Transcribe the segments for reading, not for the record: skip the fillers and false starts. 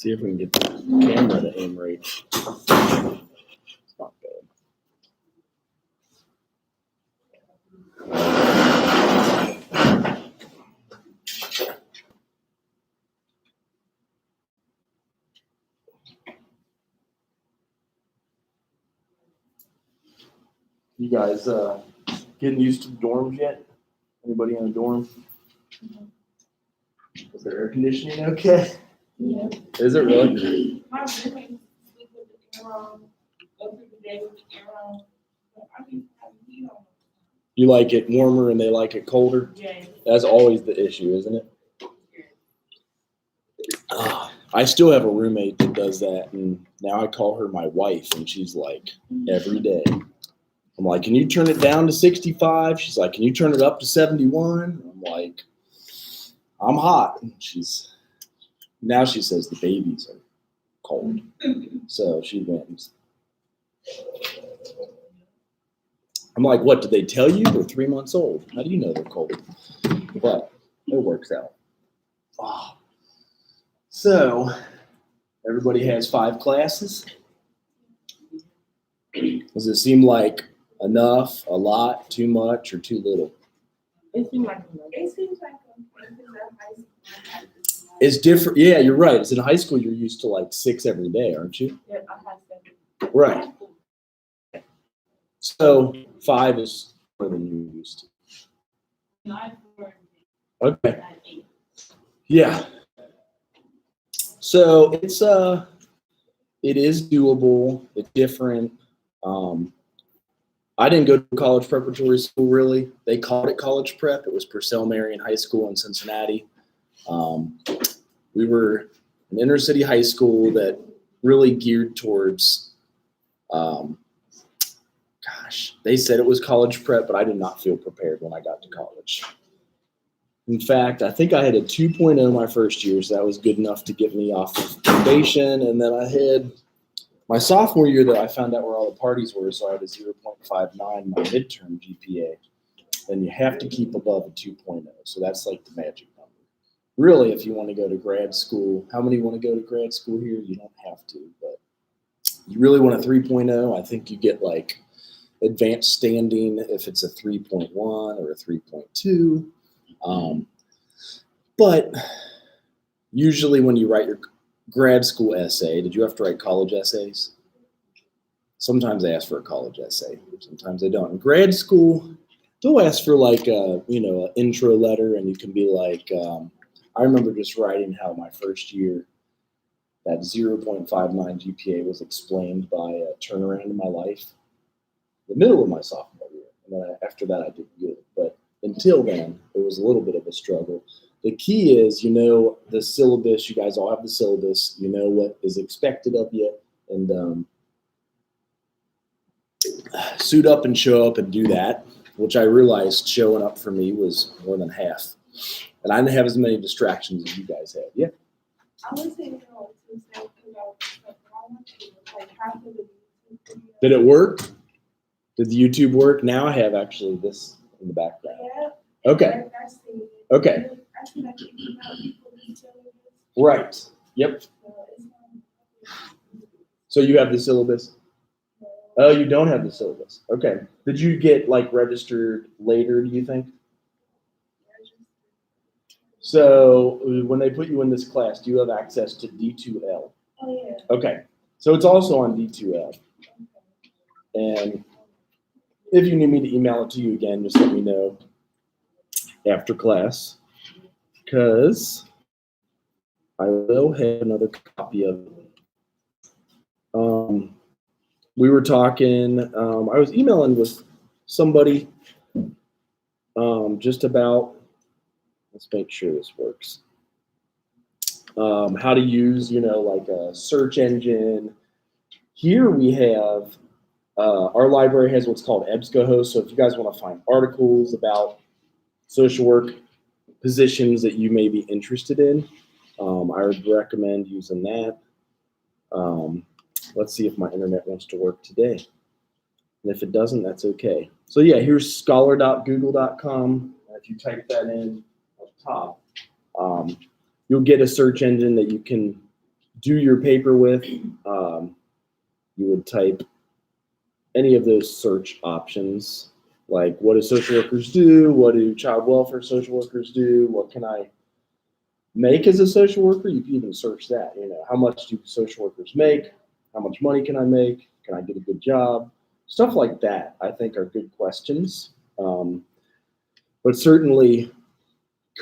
See if we can get the camera to aim right. It's not bad. You guys getting used to the dorms yet? Anybody in a dorm? Is there air conditioning okay? Yeah. Is it really? My roommate sleep with the air on, go through the day with the air on. But I mean, heat on. You like it warmer and they like it colder? Yeah. That's always the issue, isn't it? I still have a roommate that does that, and now I call her my wife, and she's like, every day. I'm like, can you turn it down to 65? She's like, can you turn it up to 71? I'm like, I'm hot. And now she says the babies are cold. So she wins. I'm like, what, did they tell you? They're 3 months old. How do you know they're cold? But it works out. Oh. So everybody has 5 classes. Does it seem like enough, a lot, too much, or too little? It seems like It's different. Yeah, you're right. It's in high school, you're used to like 6 every day, aren't you? Yeah, I have 7. Right. So 5 is more than you're used to. 9 for Okay. 8. Yeah. So it is doable. It's different. I didn't go to college preparatory school really. They called it college prep. It was Purcell Marion High School in Cincinnati. We were an inner city high school that really geared towards, they said it was college prep, but I did not feel prepared when I got to college. In fact, I think I had a 2.0 my first year, so that was good enough to get me off of probation. And then I had my sophomore year that I found out where all the parties were, so I had a 0.59 my midterm GPA. And you have to keep above a 2.0, so that's like the magic number. Really, if you want to go to grad school, how many want to go to grad school here? You don't have to, but you really want a 3.0. I think you get like advanced standing if it's a 3.1 or a 3.2. But usually when you write your grad school essay, did you have to write college essays? Sometimes they ask for a college essay. Sometimes they don't. In grad school, they'll ask for like an intro letter, and you can be like, I remember just writing how my first year, that 0.59 GPA was explained by a turnaround in my life, the middle of my sophomore year. And then after that, I did good. But until then, it was a little bit of a struggle. The key is, the syllabus. You guys all have the syllabus. You know what is expected of you. And suit up and show up and do that, which I realized showing up for me was more than half. And I didn't have as many distractions as you guys had. Yeah. I would say no to say like half of the YouTube. Did it work? Did the YouTube work? Now I have actually this in the background. Yeah. Okay. Okay. Right. Yep. So you have the syllabus? Oh, you don't have the syllabus. Okay. Did you get like registered later, do you think? So when they put you in this class, do you have access to D2L? Oh, yeah. Okay. So it's also on D2L. And if you need me to email it to you again, just let me know after class, because I will have another copy of it. We were talking, I was emailing with somebody just about, let's make sure this works, how to use, like a search engine. Here we have, our library has what's called EBSCOhost. So if you guys want to find articles about social work positions that you may be interested in, I would recommend using that. Let's see if my internet wants to work today. And if it doesn't, that's okay. So yeah, here's scholar.google.com. If you type that in up top, you'll get a search engine that you can do your paper with, you would type any of those search options, like what do social workers do? What do child welfare social workers do? What can I make as a social worker? You can even search that. How much do social workers make? How much money can I make? Can I get a good job? Stuff like that, I think, are good questions. But certainly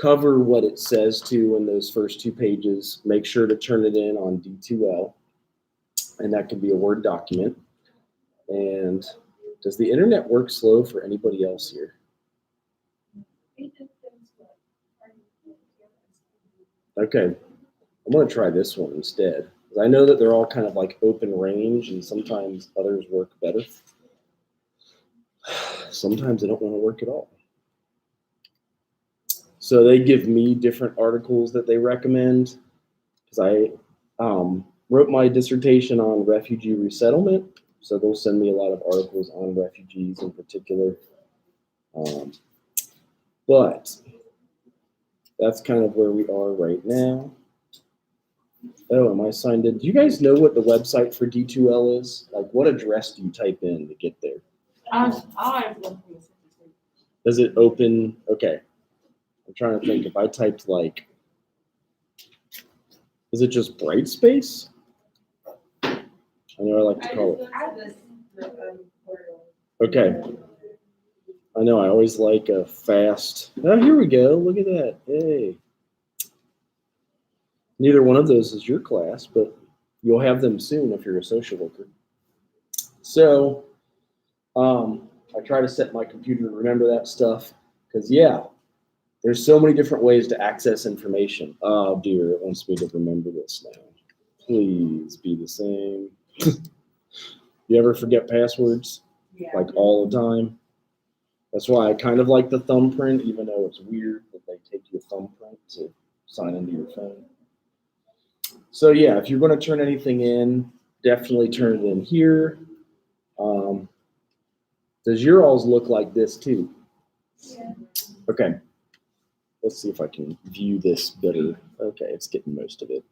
cover what it says to in those first 2 pages. Make sure to turn it in on D2L, and that can be a Word document. And does the internet work slow for anybody else here? Okay, I'm going to try this one instead. I know that they're all kind of like open range, and sometimes others work better. Sometimes they don't want to work at all. So they give me different articles that they recommend, because I wrote my dissertation on refugee resettlement. So they'll send me a lot of articles on refugees in particular. But that's kind of where we are right now. Oh, am I signed in? Do you guys know what the website for D2L is? Like, what address do you type in to get there? Does it open? Okay. I'm trying to think. If I typed like, is it just Brightspace? I know I like to call it. Okay. I know I always like a fast. Oh, here we go. Look at that. Hey. Neither one of those is your class, but you'll have them soon if you're a social worker. So I try to set my computer to remember that stuff, because, yeah, there's so many different ways to access information. Oh, dear, it wants me to remember this now. Please be the same. You ever forget passwords? Yeah. Like all the time? That's why I kind of like the thumbprint, even though it's weird that they take your thumbprint to sign into your phone. So yeah, if you're going to turn anything in, definitely turn it in here. Does your alls look like this too? Yeah. Okay. Let's see if I can view this better. Okay, it's getting most of it.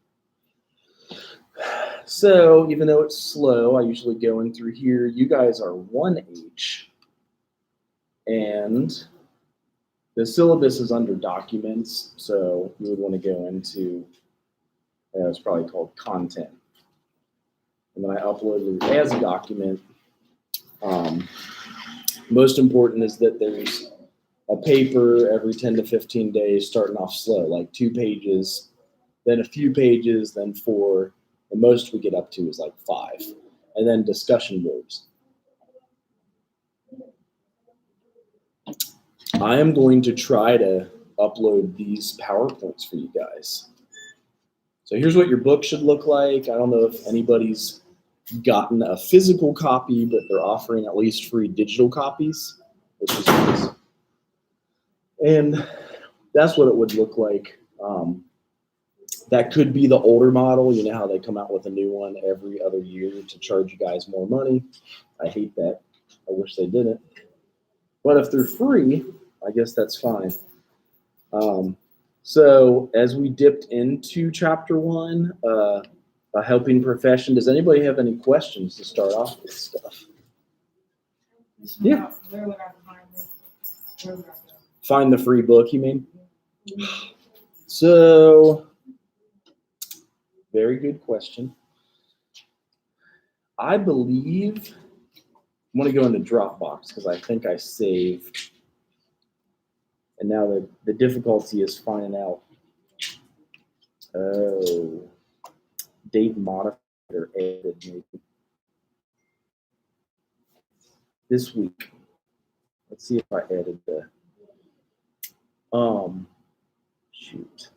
So even though it's slow, I usually go in through here. You guys are 1H. And the syllabus is under documents, so you would want to go into, it's probably called content. And then I uploaded it as a document. Most important is that there's a paper every 10 to 15 days, starting off slow, like 2 pages, then a few pages, then 4. The most we get up to is like 5. And then discussion boards. I am going to try to upload these PowerPoints for you guys. So here's what your book should look like. I don't know if anybody's gotten a physical copy, but they're offering at least free digital copies, which is nice. And that's what it would look like. That could be the older model. You know how they come out with a new one every other year to charge you guys more money. I hate that. I wish they didn't. But if they're free, I guess that's fine. So as we dipped into chapter 1, a helping profession, does anybody have any questions to start off with stuff? Yeah. Where would I find this? Find the free book, you mean? So, very good question. I believe I'm going to go into Dropbox because I think I saved. And now the difficulty is finding out, date modified or added maybe. This week. Let's see if I added the, shoot.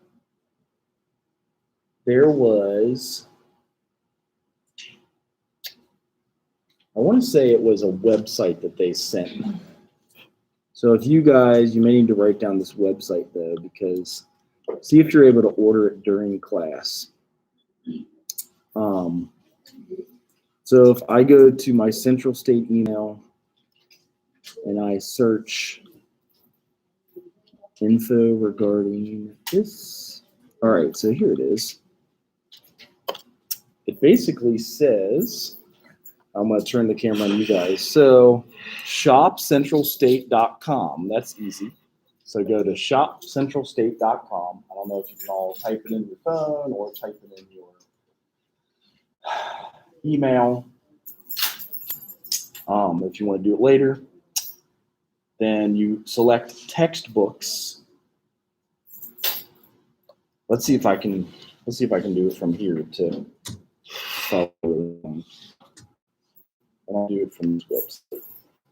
There was, I want to say it was a website that they sent. So if you guys, you may need to write down this website though, because see if you're able to order it during class. So if I go to my Central State email and I search info regarding this. All right, so here it is. it basically says, I'm going to turn the camera on you guys. So shopcentralstate.com. That's easy. So go to shopcentralstate.com. I don't know if you can all type it in your phone or type it in your email. If you want to do it later, then you select textbooks. Let's see if I can do it from here to follow along. I'll do it from this website.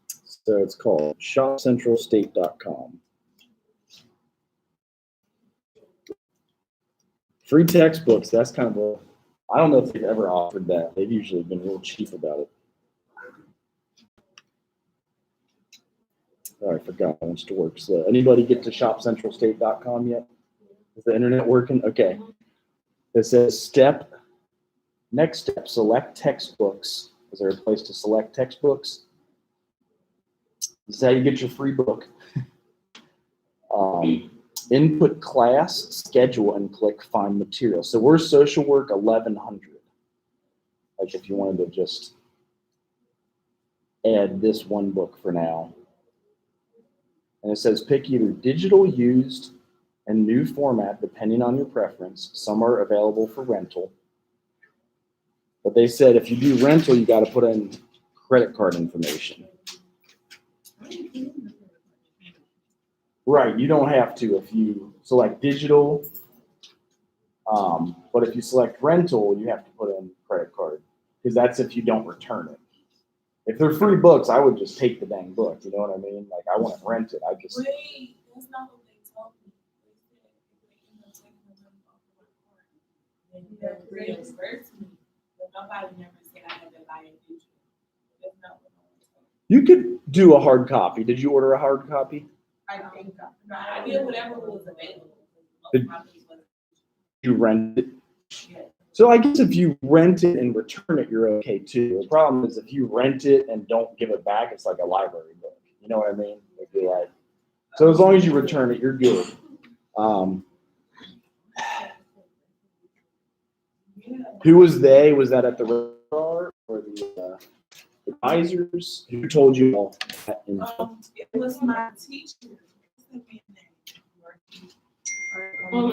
So it's called shopcentralstate.com. Free textbooks, that's kind of I don't know if they've ever offered that. They've usually been real cheap about it. Oh, I forgot how much to work. So anybody get to shopcentralstate.com yet? Is the internet working? Okay. It says next step, select textbooks. Is there a place to select textbooks? This is how you get your free book. Input class, schedule, and click find material. So we're social work 1100. Like if you wanted to just add this one book for now. And it says pick either digital, used, and new format depending on your preference. Some are available for rental. But they said if you do rental, you got to put in credit card information. Right, you don't have to if you select digital. But if you select rental, you have to put in credit card because that's if you don't return it. If they're free books, I would just take the dang book. You know what I mean? Like I want to rent it. Wait, that's not what they told me. They said they end up taking the money off of my card. And they reimbursed me, but nobody never said I had to buy a digital. That's not what I was told. You could do a hard copy. Did you order a hard copy? I think I did whatever was available. Did you rent it? Yeah. So I guess if you rent it and return it, you're okay too. The problem is if you rent it and don't give it back, it's like a library book. You know what I mean? It'd be like, so as long as you return it, you're good. Who was they? Was that at the registrar or the advisors? Who told you all that info? It was my teacher.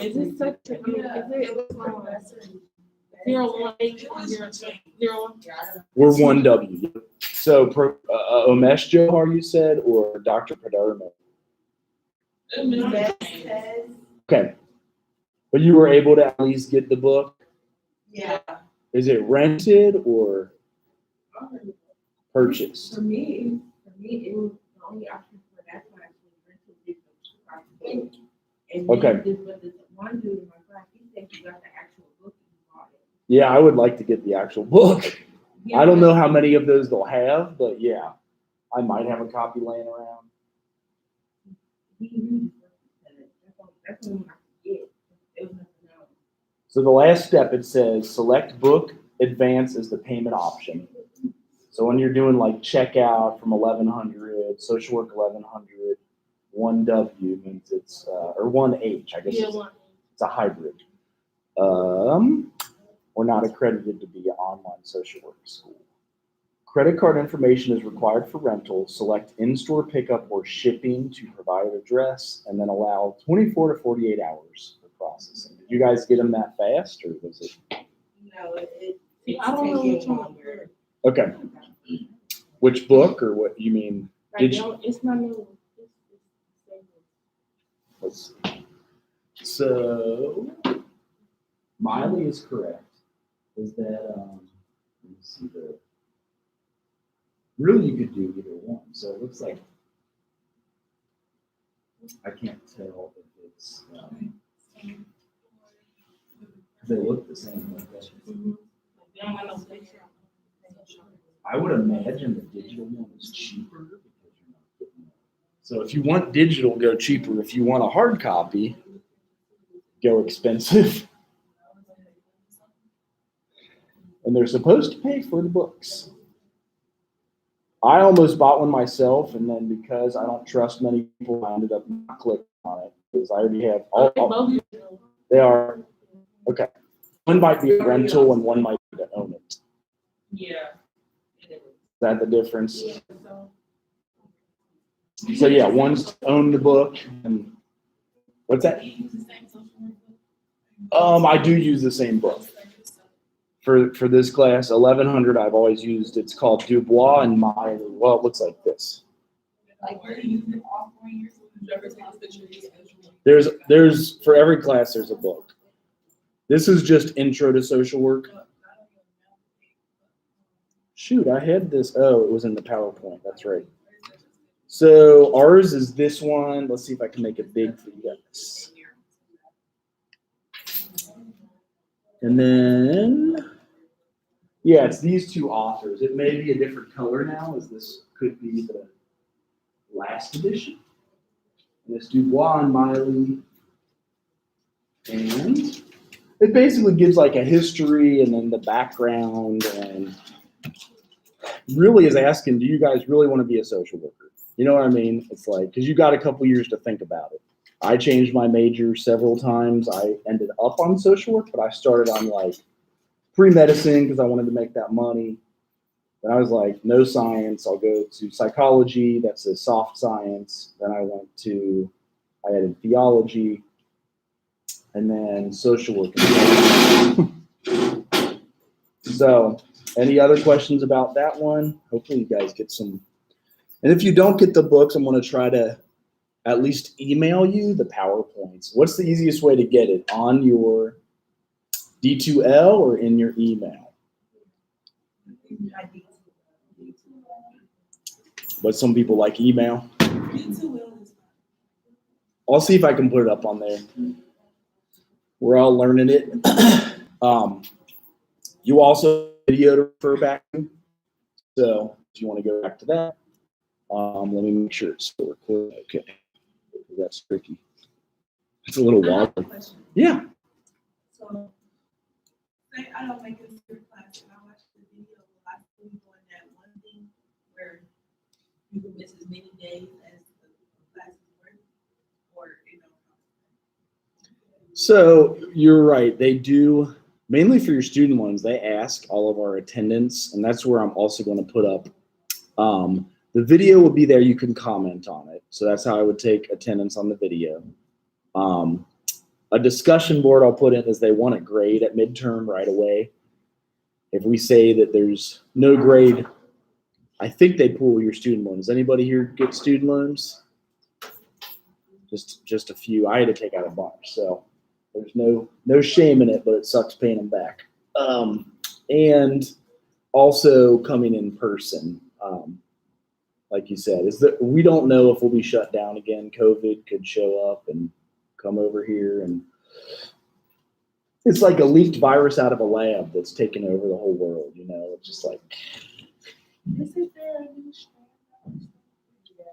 Is this such a, is it 0180001? We're 1W. So Umesh Johar, you said, or Dr. Pradarma? Okay. But you were able to at least get the book? Yeah. Is it rented or purchased? For me, it was the only option for that class was rental digital. And Okay. But the one dude in my class, he said he got the actual book and he bought it. Yeah, I would like to get the actual book. Yeah, I don't know how many of those they'll have, but yeah, I might have a copy laying around. He knew that's the one I could get. There was nothing else. So the last step, it says select book, advance is the payment option. So when you're doing like checkout from 1100, social work 1100, 1W means it's, or 1H, I guess it's a hybrid. We're not accredited to be an online social work school. Credit card information is required for rental. Select in-store pickup or shipping to provide address, and then allow 24 to 48 hours for processing. Did you guys get them that fast, or was it? No, it I don't know which one. longer. Okay. Which book, or what you mean? Like, Did you- it's not new. Let's see. So Miley is correct. Is that let me see the really you could do either one. So it looks like I can't tell if it's they look the same. I would imagine the digital one is cheaper because you're not getting it. So if you want digital, go cheaper. If you want a hard copy, go expensive. And they're supposed to pay for the books. I almost bought one myself, and then because I don't trust many people, I ended up not clicking on it because I already have all they are okay. One might be a rental and one might be to own Yeah. It is. Is that the difference? Yeah, so. So yeah, one's own the book and what's that? Do you use the same social work book? I do use the same book. For this class, 1100 I've always used. It's called Dubois and Miley. Well, it looks like this. Like, where do you use it all 4 years? Whichever class that you're using. There's for every class there's a book. This is just intro to social work. Shoot, I had this. Oh, it was in the PowerPoint. That's right. So ours is this one. Let's see if I can make it big for you guys. And then, yeah, it's these two authors. It may be a different color now, as this could be the last edition. And it's Dubois and Miley. And it basically gives like a history and then the background, and really is asking, do you guys really want to be a social worker? You know what I mean? It's like, because you got a couple years to think about it. I changed my major several times. I ended up on social work, but I started on like pre-medicine because I wanted to make that money. Then I was like, no science. I'll go to psychology. That's a soft science. Then I added theology, and then social work. So, any other questions about that one? Hopefully you guys get some. And if you don't get the books, I'm going to try to at least email you the PowerPoints. What's the easiest way to get it? On your D2L or in your email? But some people like email. I'll see if I can put it up on there. We're all learning it. You also have video to refer back to. So if you want to go back to that, let me make sure it's still recording. Okay. That's tricky. It's a little wild. Yeah. So, say I don't make it through class and I watch the video, I still doing that one thing where you can miss as many days as the class is worth, or you know. So you're right. They do, mainly for your student ones, they ask all of our attendance, and that's where I'm also going to put up. The video will be there. You can comment on it. So that's how I would take attendance on the video. A discussion board I'll put in is they want a grade at midterm right away. If we say that there's no grade, I think they pull your student loans. Anybody here get student loans? Just a few. I had to take out a bunch, so there's no shame in it, but it sucks paying them back. And also coming in person. Like you said, is that we don't know if we'll be shut down again. COVID could show up and come over here, and it's like a leaked virus out of a lab that's taken over the whole world. You know, it's just like. Isn't there a new strain?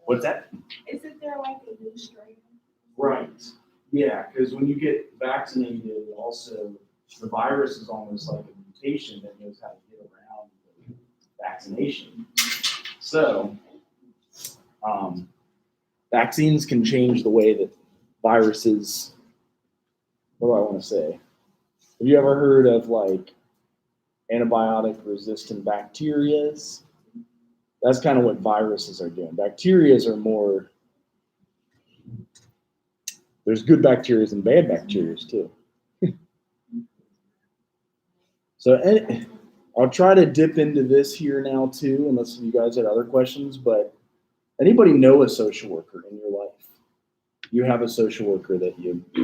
What's that? Isn't there like a new strain? Right. Yeah, because when you get vaccinated, also the virus is almost like a mutation that knows how to get around the vaccination. So. Vaccines can change the way that viruses, what do I want to say? Have you ever heard of like antibiotic resistant bacterias? That's kind of what viruses are doing. Bacterias are more, there's good bacteria and bad bacteria too. So I'll try to dip into this here now too, unless you guys had other questions, but anybody know a social worker in your life? You have a social worker that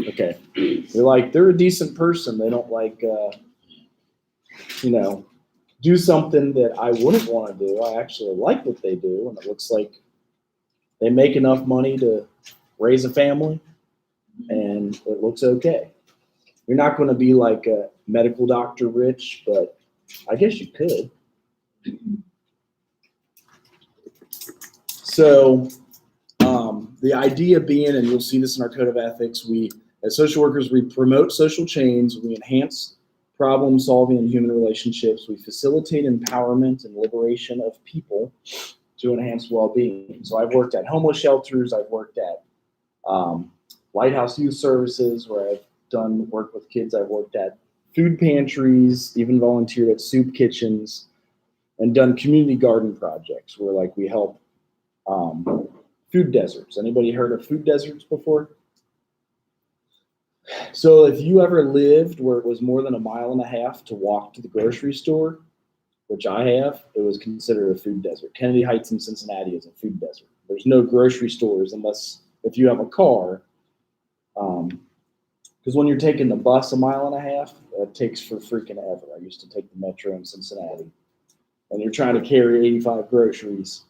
okay. You're like, they're a decent person. They don't like, do something that I wouldn't want to do. I actually like what they do. And it looks like they make enough money to raise a family and it looks okay. You're not going to be like a medical doctor rich, but I guess you could. So the idea being, and you'll see this in our code of ethics, we, as social workers, we promote social change, we enhance problem solving and human relationships, we facilitate empowerment and liberation of people to enhance well-being. So I've worked at homeless shelters, I've worked at Lighthouse Youth Services, where I've done work with kids, I've worked at food pantries, even volunteered at soup kitchens. and done community garden projects where like we help food deserts. Anybody heard of food deserts before? So if you ever lived where it was more than 1.5 miles to walk to the grocery store, which I have, it was considered a food desert. Kennedy Heights in Cincinnati is a food desert. There's no grocery stores unless if you have a car. Because when you're taking the bus 1.5 miles, it takes for freaking ever. I used to take the metro in Cincinnati. And you're trying to carry 85 groceries.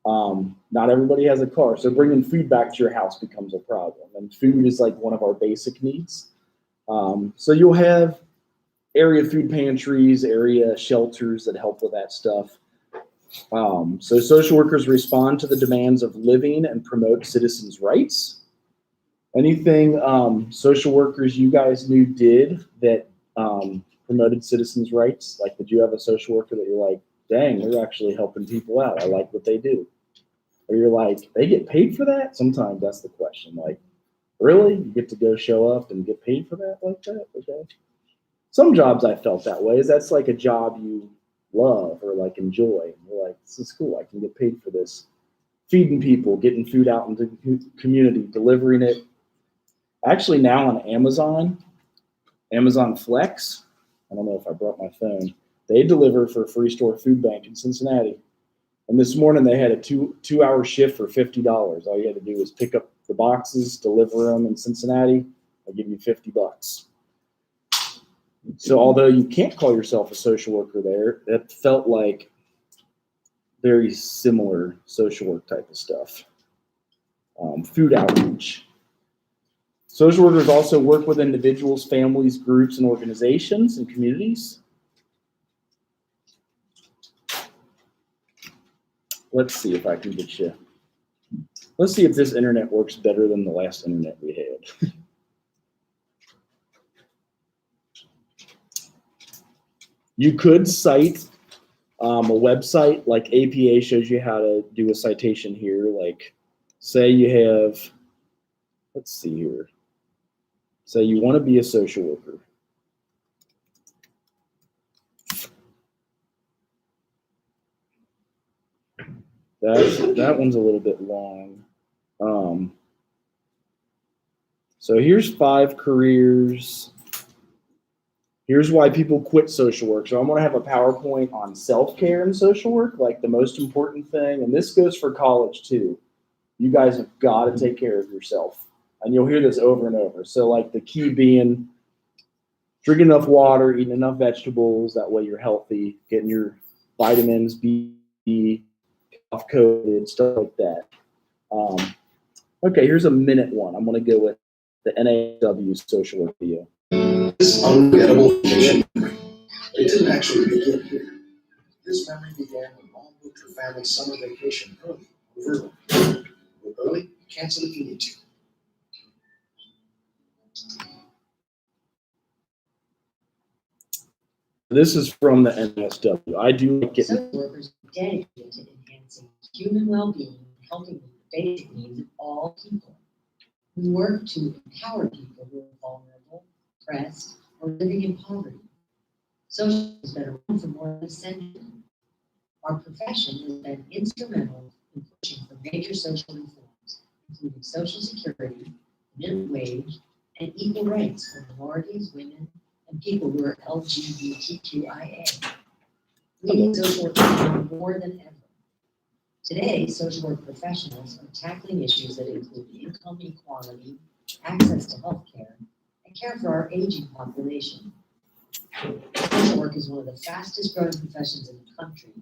Not everybody has a car, so bringing food back to your house becomes a problem. And food is like one of our basic needs. So you'll have area food pantries, area shelters that help with that stuff. So social workers respond to the demands of living and promote citizens' rights. Anything social workers you guys knew did that promoted citizens' rights? Like, did you have a social worker that you're like, dang, they're actually helping people out. I like what they do. Or you're like, they get paid for that? Sometimes that's the question. Like, really? You get to go show up and get paid for that like that? Okay. Some jobs I felt that way. Is that's like a job you love or like enjoy. You're like, this is cool. I can get paid for this. Feeding people, getting food out into the community, delivering it. Actually, now on Amazon Flex, I don't know if I brought my phone. They deliver for a free store food bank in Cincinnati. And this morning they had a two-hour shift for $50. All you had to do was pick up the boxes, deliver them in Cincinnati. I'll give you $50. So although you can't call yourself a social worker there, that felt like very similar social work type of stuff. Food outreach. Social workers also work with individuals, families, groups, and organizations and communities. Let's see if I can get you. Let's see if this internet works better than the last internet we had. You could cite a website like APA shows you how to do a citation here. Like, say you have, let's see here. Say you want to be a social worker. That one's a little bit long. So here's 5 careers. Here's why people quit social work. So I'm going to have a PowerPoint on self-care and social work, like the most important thing. And this goes for college too. You guys have got to take care of yourself. And you'll hear this over and over. So like the key being drinking enough water, eating enough vegetables. That way you're healthy, getting your vitamins, B, off COVID, stuff like that. Okay, here's a minute one. I'm going to go with the NAW social work video. This unforgettable mission, it didn't actually begin here. This memory began when Mom booked her family's summer vacation early. Go early, cancel if you need to. This is from the NSW. I do like getting. Social workers are dedicated to enhancing human well-being and helping with the basic needs of all people. We work to empower people who are vulnerable, oppressed, or living in poverty. Social has been around for more than a century. Our profession has been instrumental in pushing for major social reforms, including Social Security, minimum wage, and equal rights for minorities, women, and people who are LGBTQIA. We need social work now more than ever. Today, social work professionals are tackling issues that include income equality, access to health care, and care for our aging population. Social work is one of the fastest growing professions in the country.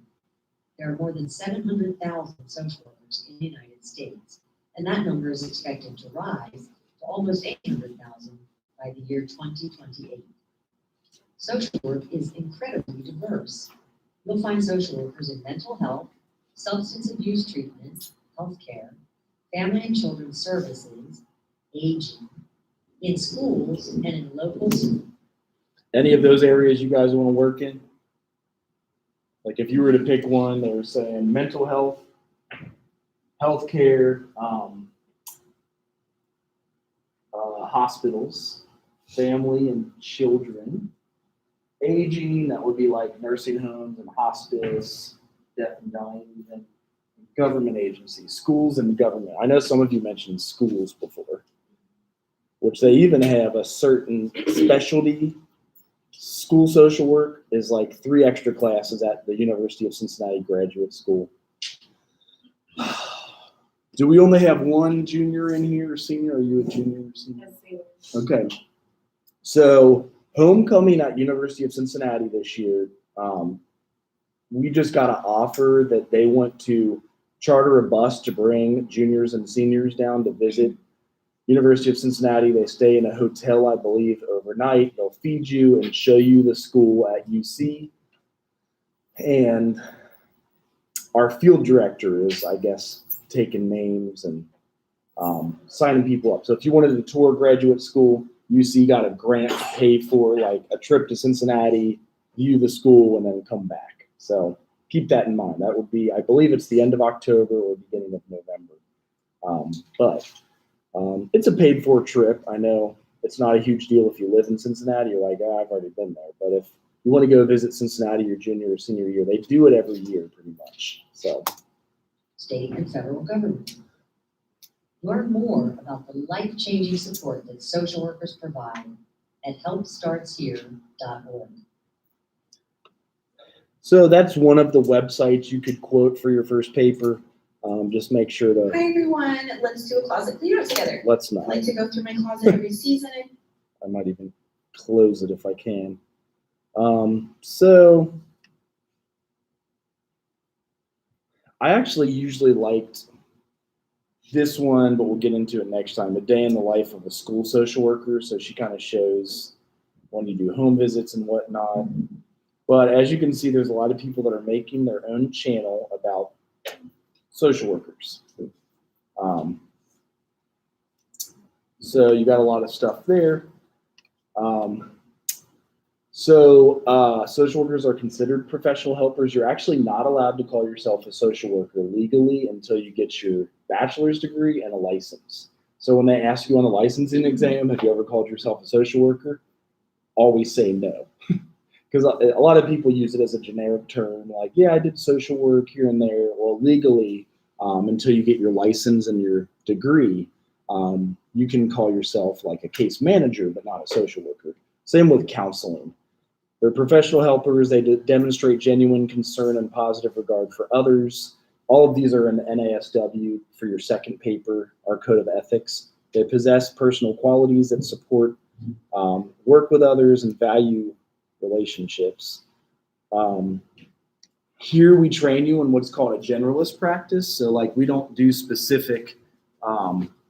There are more than 700,000 social workers in the United States, and that number is expected to rise to almost 800,000 by the year 2028. Social work is incredibly diverse. You'll find social workers in mental health, substance abuse treatment, healthcare, family and children's services, aging, in schools, and in local schools. Any of those areas you guys want to work in? Like if you were to pick one, they were saying mental health, healthcare, hospitals, family and children, aging, that would be like nursing homes and hospice, deaf and dying, even government agencies, schools and government. I know some of you mentioned schools before, which they even have a certain specialty. School social work is like 3 extra classes at the University of Cincinnati Graduate School. Do we only have one junior in here or senior? Are you a junior or senior? Let's see. Okay. So homecoming at University of Cincinnati this year, we just got an offer that they want to charter a bus to bring juniors and seniors down to visit University of Cincinnati. They stay in a hotel, I believe, overnight. They'll feed you and show you the school at UC. And our field director is, I guess, taking names and signing people up. So if you wanted to tour graduate school, UC got a grant to pay for like a trip to Cincinnati, view the school, and then come back. So keep that in mind. That would be, I believe it's the end of October or beginning of November. But it's a paid for trip. I know it's not a huge deal if you live in Cincinnati. You're like, oh, I've already been there. But if you want to go visit Cincinnati your junior or senior year, they do it every year pretty much. So State and federal government. Learn more about the life-changing support that social workers provide at helpstartshere.org. So that's one of the websites you could quote for your first paper. Just make sure to, Hi everyone, let's do a closet cleanup together. let's I not. like to go through my closet every season. I might even close it if I can. So I actually usually liked this one, but we'll get into it next time. A day in the life of a school social worker. So she kind of shows when you do home visits and whatnot. But as you can see, there's a lot of people that are making their own channel about social workers. So you got a lot of stuff there. Social workers are considered professional helpers. You're actually not allowed to call yourself a social worker legally until you get your bachelor's degree and a license. So when they ask you on the licensing exam, have you ever called yourself a social worker? Always say no. Because a lot of people use it as a generic term, like, yeah, I did social work here and there. Well, legally, until you get your license and your degree, you can call yourself like a case manager, but not a social worker. Same with counseling. They're professional helpers. They demonstrate genuine concern and positive regard for others. All of these are in the NASW for your second paper, our code of ethics. They possess personal qualities that support work with others and value relationships. Here we train you in what's called a generalist practice. So like we don't do specific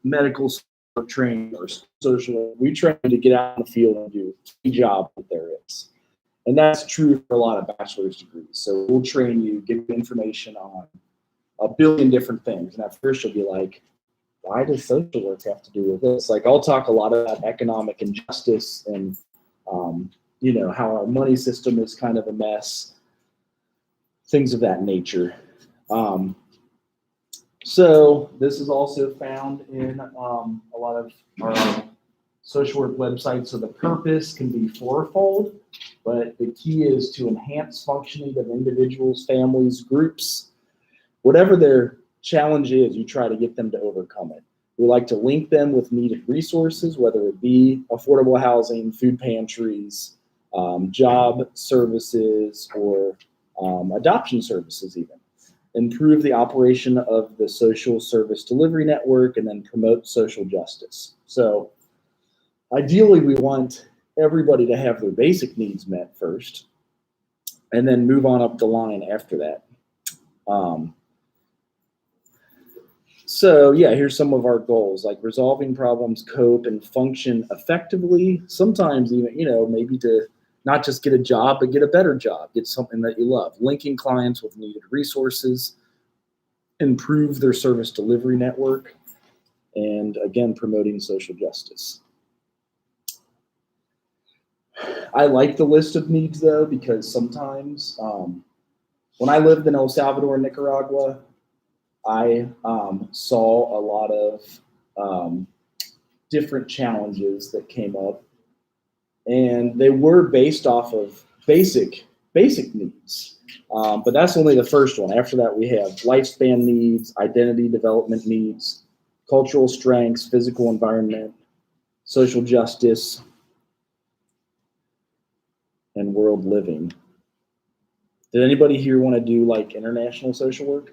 medical training or social. We train you to get out in the field and do any job that there is. And that's true for a lot of bachelor's degrees. So we'll train you, give you information on a billion different things. And at first you'll be like, why does social work have to do with this? Like I'll talk a lot about economic injustice and how our money system is kind of a mess, things of that nature. So this is also found in a lot of our social work websites. So the purpose can be fourfold, but the key is to enhance functioning of individuals, families, groups. Whatever their challenge is, you try to get them to overcome it. We like to link them with needed resources, whether it be affordable housing, food pantries, job services, or adoption services even. Improve the operation of the social service delivery network, and then promote social justice. So ideally, we want everybody to have their basic needs met first, and then move on up the line after that. So yeah, here's some of our goals, like resolving problems, cope, and function effectively. Sometimes even, maybe to not just get a job, but get a better job, get something that you love. Linking clients with needed resources, improve their service delivery network, and again, promoting social justice. I like the list of needs though, because sometimes when I lived in El Salvador and Nicaragua, I saw a lot of different challenges that came up, and they were based off of basic needs. But that's only the first one. After that, we have lifespan needs, identity development needs, cultural strengths, physical environment, social justice, and world living. Did anybody here want to do like international social work?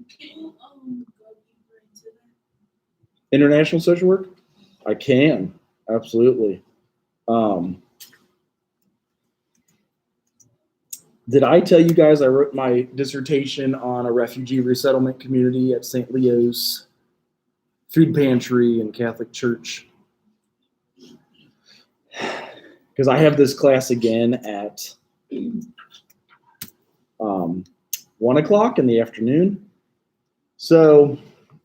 Can you go deeper into that? International social work? I can, absolutely. Did I tell you guys I wrote my dissertation on a refugee resettlement community at St. Leo's Food Pantry and Catholic Church? Because I have this class again at 1 o'clock in the afternoon. So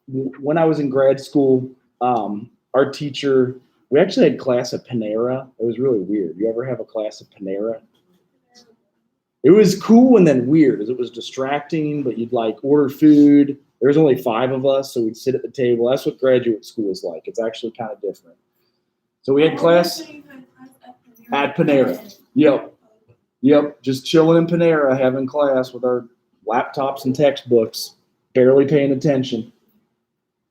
when I was in grad school, our teacher, we actually had class at Panera. It was really weird. You ever have a class at Panera? It was cool and then weird, as it was distracting, but you'd like order food. There was only 5 of us, so we'd sit at the table. That's what graduate school is like. It's actually kind of different. So we had class at Panera. Yep. Just chilling in Panera, having class with our laptops and textbooks, barely paying attention.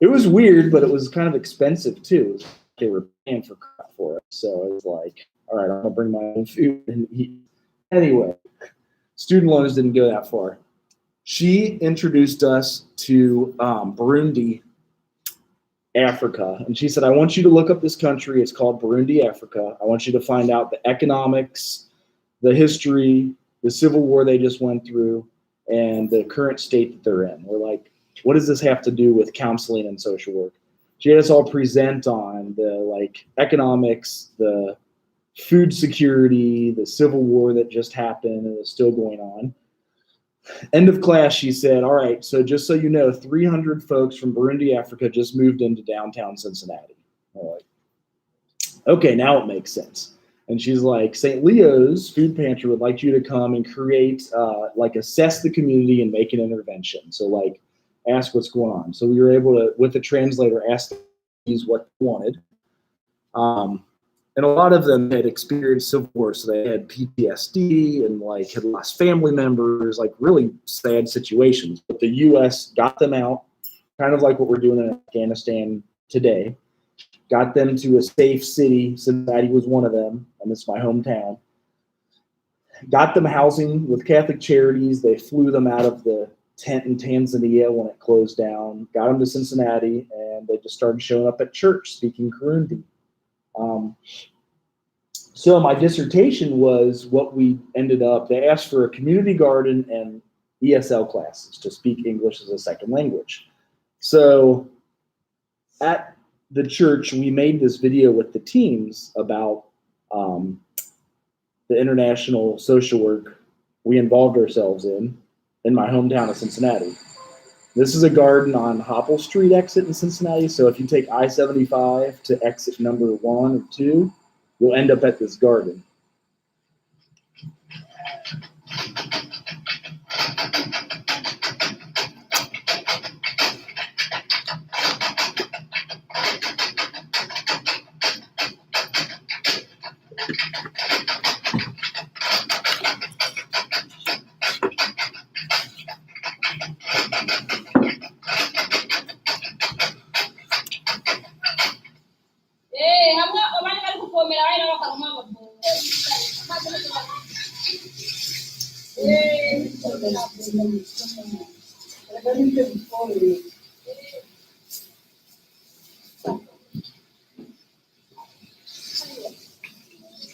It was weird, but it was kind of expensive too. They were paying for crap for it. So I was like, all right, I'm going to bring my own food and eat. Anyway, student loans didn't go that far. She introduced us to Burundi, Africa. And she said, I want you to look up this country. It's called Burundi, Africa. I want you to find out the economics, the history, the civil war they just went through, and the current state that they're in. We're like, what does this have to do with counseling and social work? She had us all present on the like economics, the food security, the civil war that just happened and is still going on. End of class, she said, all right, so just so you know, 300 folks from Burundi, Africa just moved into downtown Cincinnati. We're like, okay, now it makes sense. And she's like, St. Leo's Food Pantry would like you to come and create, assess the community and make an intervention. So like, ask what's going on. So we were able to, with the translator, ask these what they wanted. And a lot of them had experienced civil war, so they had PTSD and like had lost family members, like really sad situations. But the U.S. got them out, kind of like what we're doing in Afghanistan today. Got them to a safe city. Cincinnati was one of them, and it's my hometown. Got them housing with Catholic Charities. They flew them out of the tent in Tanzania when it closed down. Got them to Cincinnati, and they just started showing up at church speaking Kirundi. So my dissertation was what we ended up, they asked for a community garden and ESL classes to speak English as a second language. So at the church, we made this video with the teams about the international social work we involved ourselves in my hometown of Cincinnati. This is a garden on Hopple Street exit in Cincinnati. So if you take I-75 to exit number 1 or 2, you'll end up at this garden.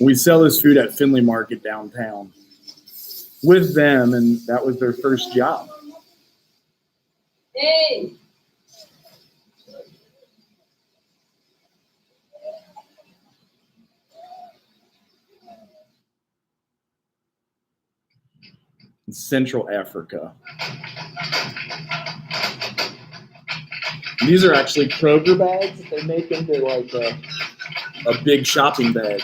We sell this food at Finley Market downtown with them, and that was their first job. Hey. In Central Africa. These are actually Kroger bags that they make into like a big shopping bag.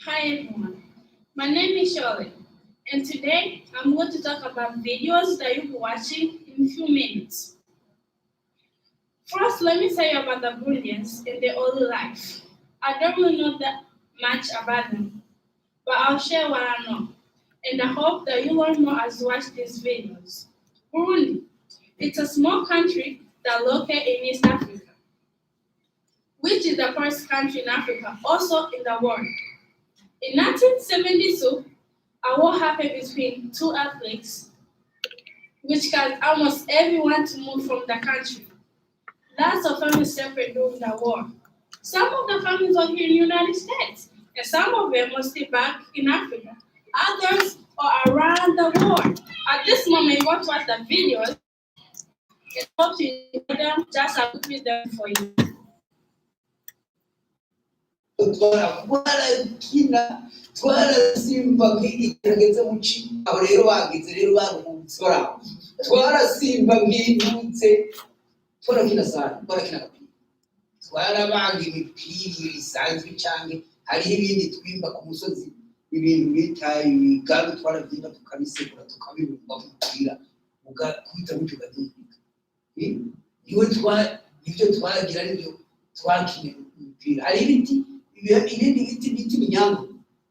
Hi everyone, my name is Shirley, and today I'm going to talk about videos that you'll be watching in a few minutes. First, let me tell you about the Burundians and their early life. I don't really know that much about them, but I'll share what I know, and I hope that you learn more as you watch these videos. Burundi, it's a small country that located in East Africa, which is the first country in Africa, also in the world. In 1972, a war happened between two athletes, which caused almost everyone to move from the country. Lots of families separated during the war. Some of the families are here in the United States, and some of them are still back in Africa. Others are around the world. At this moment, you want to watch the videos and hope to enjoy them just as we put them for you. twarakina twarasimba nk'igitageze mu ci abo rero bagize rero baruhutse baraho twarasimba nk'intutse twarakina sana twarakina agapira twarabaga imipira isanzwe canke hariho ibindi twimba ku musozi ibintu bita ibigaru twaravyimba tukabisekura tukabibumba mu mupira ugakubita gutyo ugadumbika nivyo twagira nivyo twakina umupira hari ibindi biti bita iminyango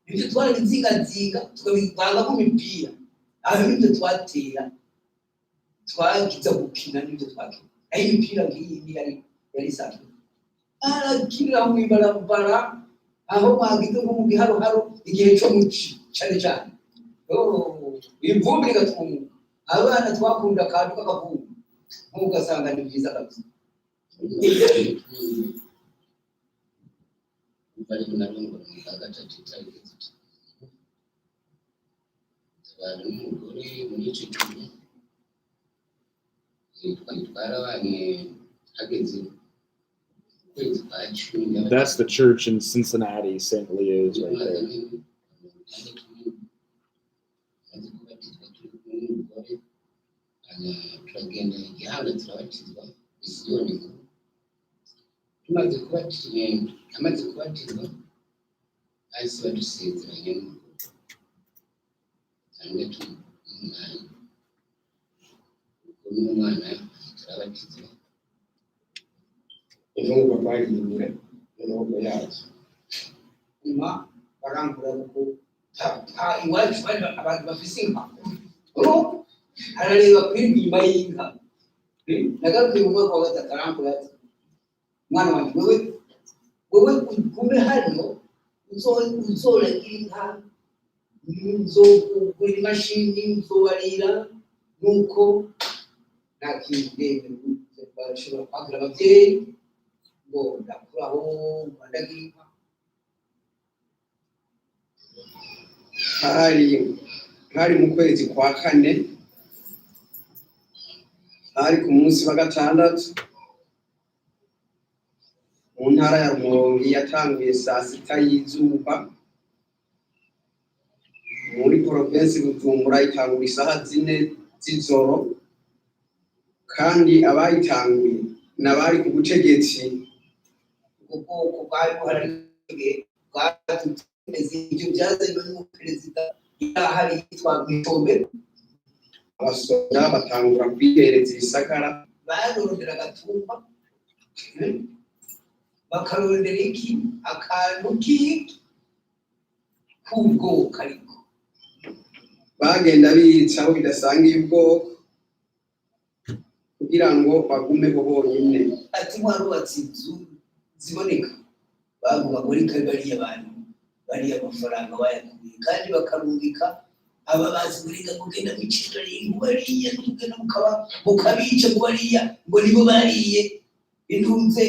nivyo twarabizingazinga tukabivanga mu mipira aho nivyo twatera twagiza gukina nivyo twakina aho imipira nk'iyi yari isanzwe arakina mw'ibarabara aho mwagize nko mu giharoharo igihe co muci cane cane imvumbi rigatumuka abana twakunda akantu k'akavumbi nk'ugasanga ni vyiza kabisa bari munarungura mu gatatu cyangwa abantu n'umugore muri icyo gihe twarabanye hageze ukwezi kwa cumi. That's the church in Cincinnati, St. Leo's right there. turagenda igihanga turabatizwa misiyoni nkuru amaze kubatizwa bahise badusezeranya cyangwa umwana ubwo n'umwana turabatizwa intungo bariyimira intungo yazo nyuma barangura kuko iwacu bari abantu bafise inka arareba kwirwa inyuma y'inka nagarukiye mu mwaka wa gatatu arangura ati mwana wanjye wewe ugume hano uzoragira inka uzogura imashini uzobarira nuko nta kintu ndende bashobora kwagura abavyeyi ngo ndakuraho ndagira inka hari mu kwezi kwa kane hari ku munsi wa gatandatu mu ntara ya Rumonge yatanguye saa sita y'izuba muri provinsi Bujumbura itangura isaha 4 z'ijoro kandi abayitanguye n'abari ku butegetsi ubwoko bwari buharige bwatuteze ibyo byazanye n'umuperezida yahari yitwa Gitombe abasoda batangura kwihereza ibisagara barondera agatumba bakarondera iki akantu k'ubwoko ariko bagenda bicaho bidasangiye ubwoko kugira ngo bagumeho bonyine ati mwarubatse inzu ziboneka bavuga ngo reka bariya bantu bariya amafaranga bayakuye kandi bakarungika aba bazi buriga kugenda mwicira bariya n'ugenda mukabica ngo bariya ngo nibo bariye intunze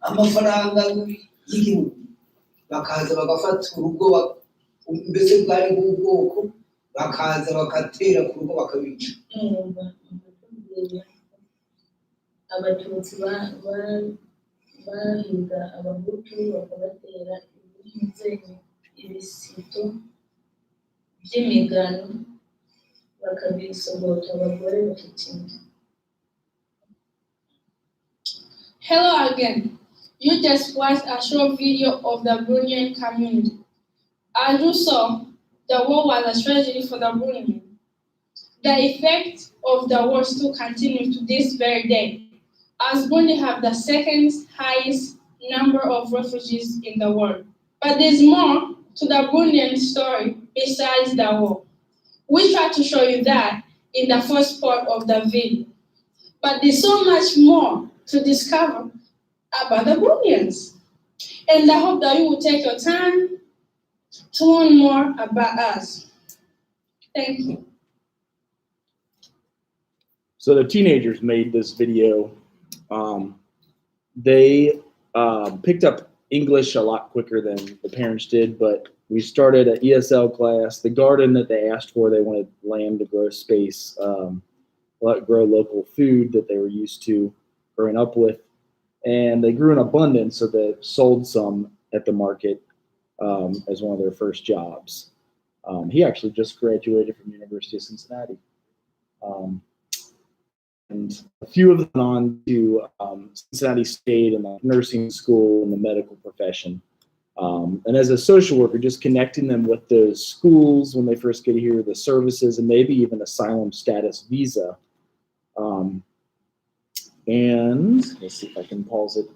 amafaranga y'igihugu bakaza bagafata urugo mbese bwari bw'ubwoko bakaza bakatera ku rugo bakabica abatutsi bahiga abahutu bakabatera ibisito by'imigano bakabisogota abagore bafite inda. Hello again. You just watched a short video of the Burundian community. As you saw, the war was a tragedy for the Burundians. The effect of the war still continues to this very day, as Burundi have the second highest number of refugees in the world. But there's more to the Burundian story besides the war. We try to show you that in the first part of the video. But there's so much more to discover about the Burundians. And I hope that you will take your time to learn more about us. Thank you. So the teenagers made this video. They picked up English a lot quicker than the parents did, but we started an ESL class. The garden that they asked for, they wanted land to grow space, grow local food that they were used to growing up with. And they grew in abundance, so they sold some at the market as one of their first jobs. He actually just graduated from University of Cincinnati. And a few of them went on to Cincinnati State and the nursing school and the medical profession. And as a social worker, just connecting them with those schools when they first get here, the services, and maybe even asylum status visa. And let's see if I can pause it.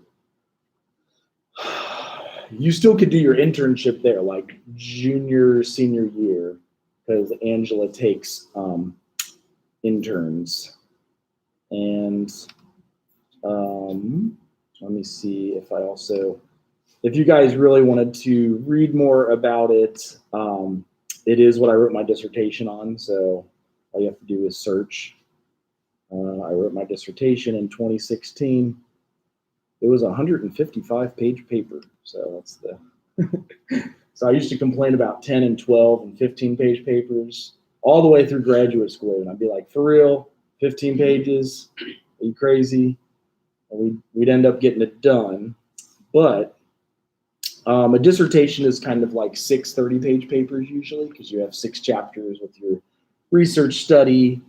You still could do your internship there, like junior, senior year, because Angela takes interns. And let me see if I also, if you guys really wanted to read more about it, it is what I wrote my dissertation on. So all you have to do is search. I wrote my dissertation in 2016. It was a 155-page paper. So that's the, so I used to complain about 10 and 12 and 15-page papers all the way through graduate school. And I'd be like, for real, 15 pages? Are you crazy? And we'd end up getting it done. But a dissertation is kind of like 6 30-page papers usually, because you have 6 chapters with your research study,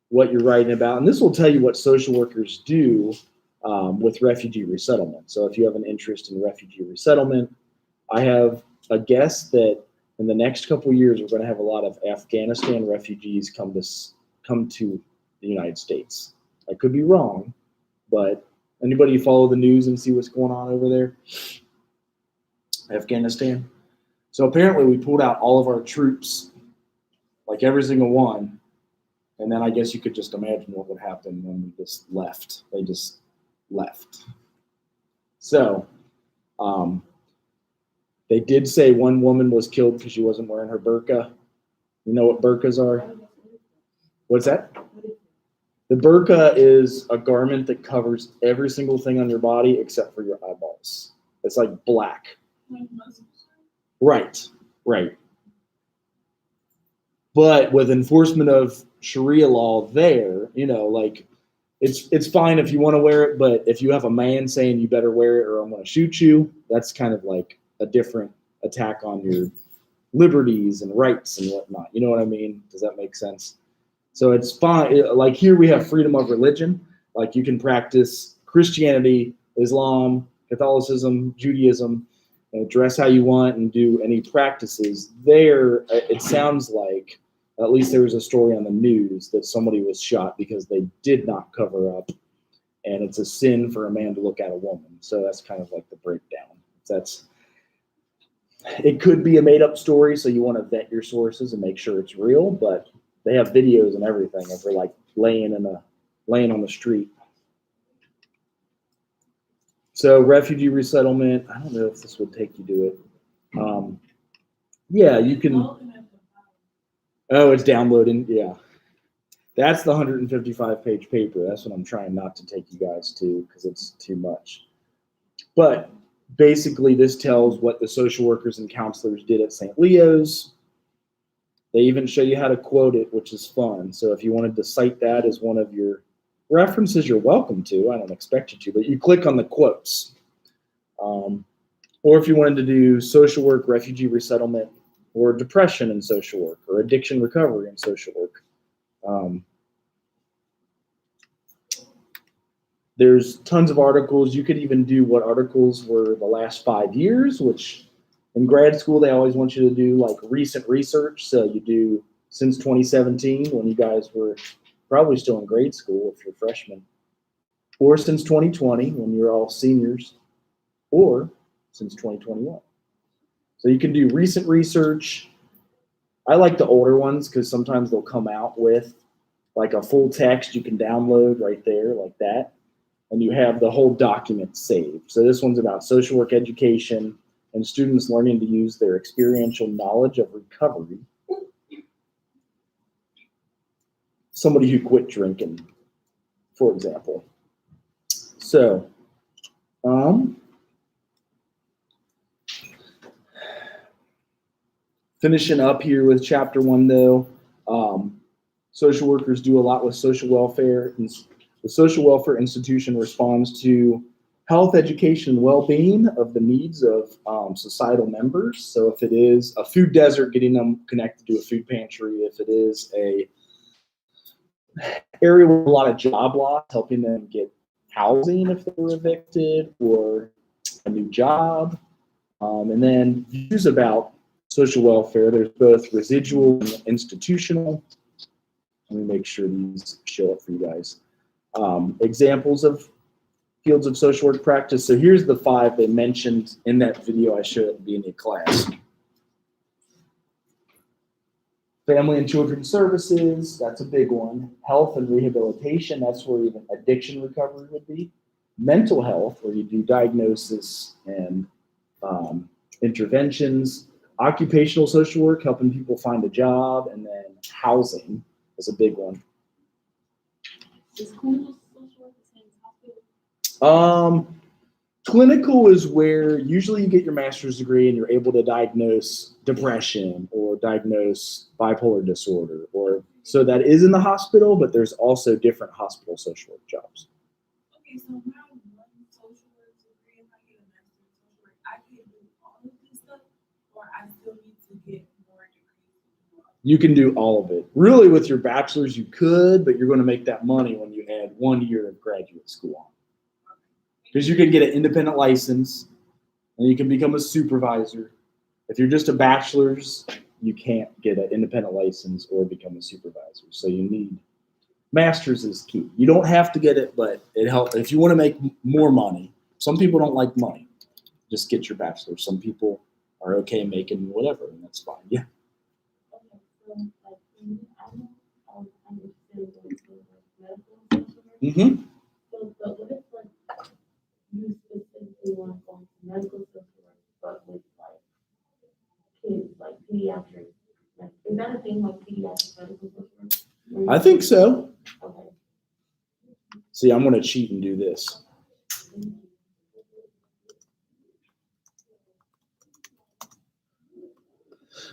what you're writing about. And this will tell you what social workers do with refugee resettlement. So if you have an interest in refugee resettlement, I have a guess that in the next couple of years, we're going to have a lot of Afghanistan refugees come to the United States. I could be wrong, but anybody follow the news and see what's going on over there? Afghanistan. So apparently we pulled out all of our troops, like every single one. And then I guess you could just imagine what would happen when we just left. They just left. So they did say one woman was killed because she wasn't wearing her burqa. You know what burqas are? What's that? The burqa is a garment that covers every single thing on your body except for your eyeballs. It's like black. Right, right. But with enforcement of Sharia law there, you know, like it's fine if you want to wear it, but if you have a man saying you better wear it or I'm going to shoot you, that's kind of like a different attack on your liberties and rights and whatnot. You know what I mean? Does that make sense? So it's fine. Like here we have freedom of religion. Like you can practice Christianity, Islam, Catholicism, Judaism, dress how you want and do any practices. There, it sounds like, at least there was a story on the news that somebody was shot because they did not cover up, and it's a sin for a man to look at a woman. So that's kind of like the breakdown. It could be a made-up story, so you want to vet your sources and make sure it's real, but they have videos and everything of her like laying on the street. So refugee resettlement, I don't know if this would take you to it. Yeah, you can. Oh, it's downloading. Yeah. That's the 155-page paper. That's what I'm trying not to take you guys to because it's too much. But basically, this tells what the social workers and counselors did at St. Leo's. They even show you how to quote it, which is fun. So if you wanted to cite that as one of your references, you're welcome to. I don't expect you to, but you click on the quotes. Or if you wanted to do social work, refugee resettlement, or depression in social work, or addiction recovery in social work. There's tons of articles. You could even do what articles were the last 5 years, which In grad school, they always want you to do like recent research. So you do since 2017 when you guys were probably still in grade school if you're freshmen, or since 2020 when you're all seniors, or since 2021. So you can do recent research. I like the older ones because sometimes they'll come out with like a full text you can download right there like that. And you have the whole document saved. So this one's about social work education and students learning to use their experiential knowledge of recovery. Somebody who quit drinking, for example. So, finishing up here with chapter 1 though, social workers do a lot with social welfare. The social welfare institution responds to health, education, and well-being of the needs of societal members. So if it is a food desert, getting them connected to a food pantry. If it is a area with a lot of job loss, helping them get housing if they were evicted or a new job. And then views about social welfare. There's both residual and institutional. Let me make sure these show up for you guys. Examples of fields of social work practice. So here's the 5 they mentioned in that video I showed at the beginning of class. Family and children's services, that's a big one. Health and rehabilitation, that's where even addiction recovery would be. Mental health, where you do diagnosis and interventions. Occupational social work, helping people find a job. And then housing is a big one. Is clinical social work the same as hospital? Clinical is where usually you get your master's degree and you're able to diagnose depression or diagnose bipolar disorder, or so that is in the hospital, but there's also different hospital social work jobs. Okay, so now one social work degree, if I get a master's in social work, I can do all of this stuff, or I still need to get more degrees? You can do all of it. Really, with your bachelor's, you could, but you're going to make that money when you add 1 year of graduate school on. Because you can get an independent license and you can become a supervisor. If you're just a bachelor's, you can't get an independent license or become a supervisor. So you need, master's is key. You don't have to get it, but it helps. If you want to make more money, some people don't like money. Just get your bachelor's. Some people are okay making whatever, and that's fine. Yeah. Okay, so like, I know, I'm interested in medical social work. Mm-hmm. So, but what if like you specifically want to go into medical social work, but with like kids, like pediatrics? Like, is that a thing, like pediatric medical social work? I think so. Okay. See, I'm going to cheat and do this.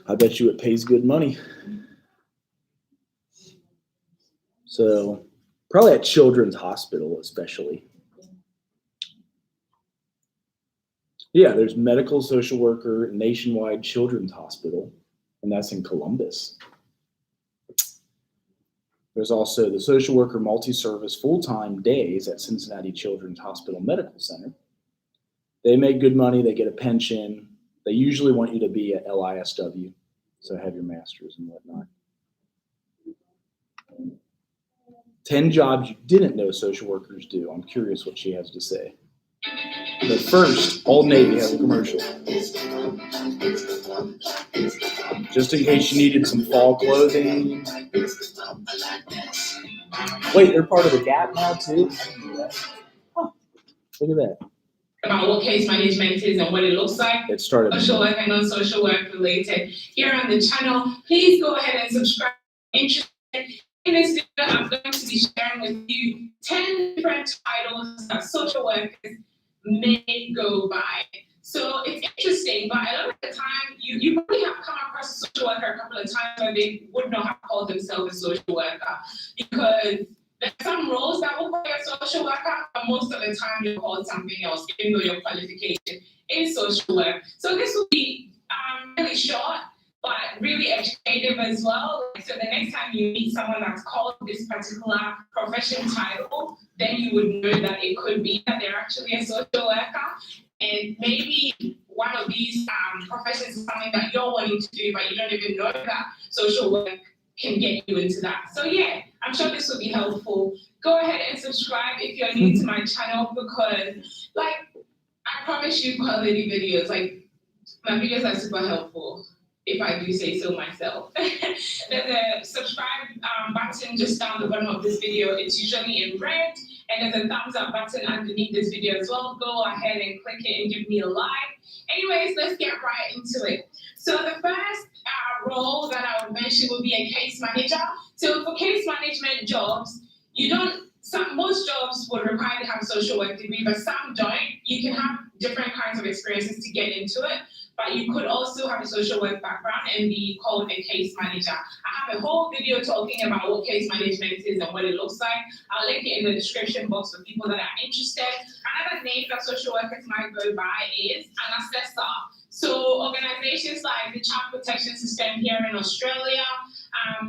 I bet you it pays good money. So probably at Children's Hospital, especially. Yeah, there's medical social worker Nationwide Children's Hospital, and that's in Columbus. There's also the social worker multi-service full-time days at Cincinnati Children's Hospital Medical Center. They make good money. They get a pension. They usually want you to be at LISW, so have your master's and whatnot. 10 jobs you didn't know social workers do. I'm curious what she has to say. But first, Old Navy has a commercial. Just in case you needed some fall clothing. Wait, they're part of the Gap now too? I didn't know that. Huh, look at that. About what case management is and what it looks like. It started. Social work and non-social work related here on the channel. Please go ahead and subscribe. Interested in this video, I'm going to be sharing with you 10 different titles that social workers may go by. So it's interesting, but a lot of the time, you probably have come across a social worker a couple of times where they would not have called themselves a social worker, because there's some roles that will call you a social worker, but most of the time you're called something else, even though your qualification is social work. So this will be really short, but really educative as well. So the next time you meet someone that's called this particular profession title, then you would know that it could be that they're actually a social worker. And maybe one of these professions is something that you're wanting to do, but you don't even know that social work can get you into that. So yeah, I'm sure this will be helpful. Go ahead and subscribe if you're new to my channel, because like I promise you quality videos. Like my videos are super helpful, if I do say so myself. There's a subscribe button just down the bottom of this video. It's usually in red, and there's a thumbs up button underneath this video as well. Go ahead and click it and give me a like. Anyways, let's get right into it. So the first role that I would mention would be a case manager. So for case management jobs, most jobs would require to have a social work degree, but some don't. You can have different kinds of experiences to get into it, but you could also have a social work background and be called a case manager. I have a whole video talking about what case management is and what it looks like. I'll link it in the description box for people that are interested. Another name that social workers might go by is an assessor. So organizations like the Child Protection System here in Australia,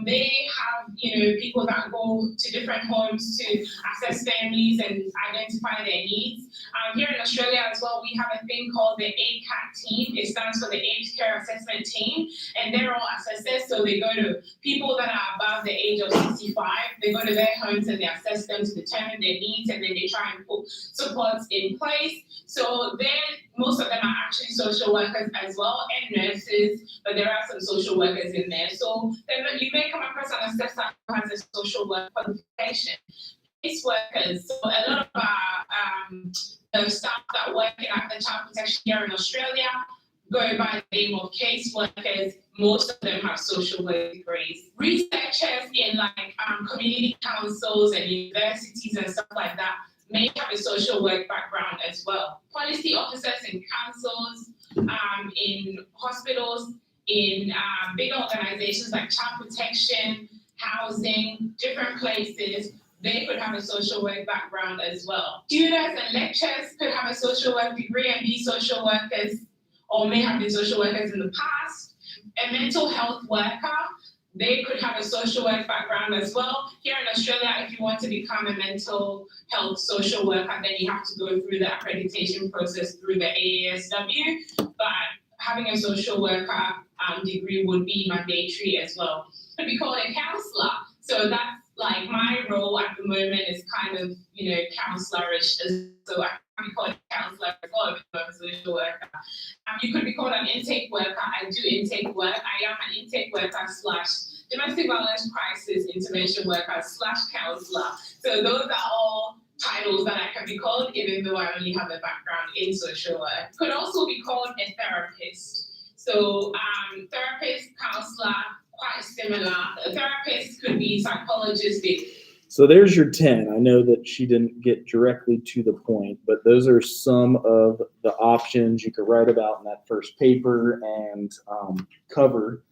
they have, people that go to different homes to assess families and identify their needs. Here in Australia as well, we have a thing called the ACAT team. It stands for the Aged Care Assessment Team, and they're all assessors. So they go to people that are above the age of 65. They go to their homes and they assess them to determine their needs, and then they try and put supports in place. So then most of them are actually social workers as well, and nurses, but there are some social workers in there. So then you may come across an assessor who has a social work qualification. Case workers, so a lot of the staff that work at the Child Protection here in Australia go by the name of case workers. Most of them have social work degrees. Researchers in community councils and universities and stuff like that may have a social work background as well. Policy officers in councils, in hospitals, in big organizations like Child Protection, housing, different places, they could have a social work background as well. Tutors and lecturers could have a social work degree and be social workers, or may have been social workers in the past. A mental health worker, they could have a social work background as well. Here in Australia, if you want to become a mental health social worker, then you have to go through the accreditation process through the AASW, but having a social worker degree would be mandatory as well. It could be called a counselor. So that's like my role at the moment is kind of, counselorish. So I can be called a counselor as well if I'm a social worker. You could be called an intake worker. I do intake work. I am an intake worker / domestic violence crisis intervention worker / counselor. So those are all titles that I can be called, even though I only have a background in social work. Could also be called a therapist. So therapist, counselor, quite similar. A therapist could be psychologist. So there's your 10. I know that she didn't get directly to the point, but those are some of the options you could write about in that first paper and cover